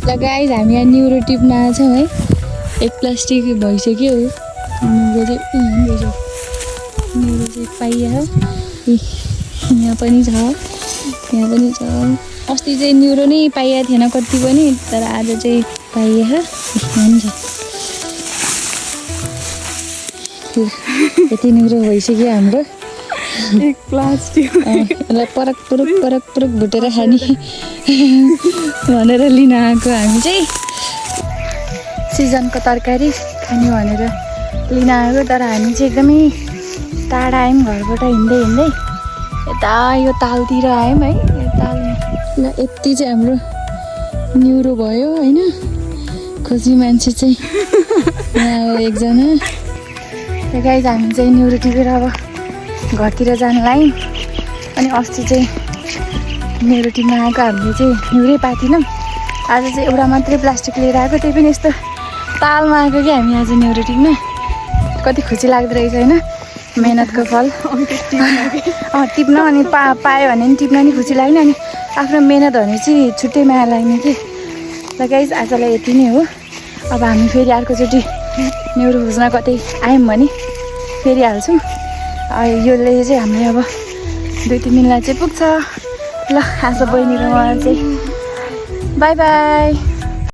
ल गाइस हामी यहाँ न्युरो टिप्न आएको छौँ है। एक प्लास्टिक भइसक्यो न्युरो चाहिँ पाइयो। यहाँ पनि छ अस्ति चाहिँ न्युरो नै पाइएको थिएन कति पनि, तर आज चाहिँ पाइयो। हुन्छ यति न्युरो भइसक्यो हाम्रो। एक प्लास्टिक यसलाई परक पुरुक भुटेर खाने भनेर लिन आएको हामी चाहिँ। सिजनको तरकारी खाने भनेर लिन आएको, तर हामी चाहिँ एकदमै टाढा आयौँ घरबाट हिँड्दै यता यो तालतिर आयौँ है। यो तालमा ल यति चाहिँ हाम्रो न्युरो भयो होइन। खोजी मान्छे चाहिँ यहाँ एकजना। गाइस हामी चाहिँ न्युरो टिपेर अब घरतिर जान लाग्यौँ। अनि अस्ति चाहिँ न्युरो टिप्न आएको हामीले चाहिँ न्युरै पाएनौँ। आज चाहिँ एउटा मात्रै प्लास्टिक लिएर आएको, त्यही पनि यस्तो तालमा आएको कि हामी आज न्युरो टिप्न। कति खुसी लाग्दो रहेछ होइन, मेहनतको फल। टिप्न अनि पायो भने नि टिप्न नि खुसी लाग्ने, अनि आफ्नो मेहनत भने चाहिँ छुट्टै माया लाग्ने कि। ल गाइस आजलाई यति नै हो। अब हामी फेरि अर्कोचोटि न्युरो खोज्न कतै आयौँ भने फेरि हाल्छौँ। योले चाहिँ हामीले अब 2-3 दिनलाई चाहिँ पुग्छ। ल आज बहिनी र मलाई चाहिँ बाई बाई।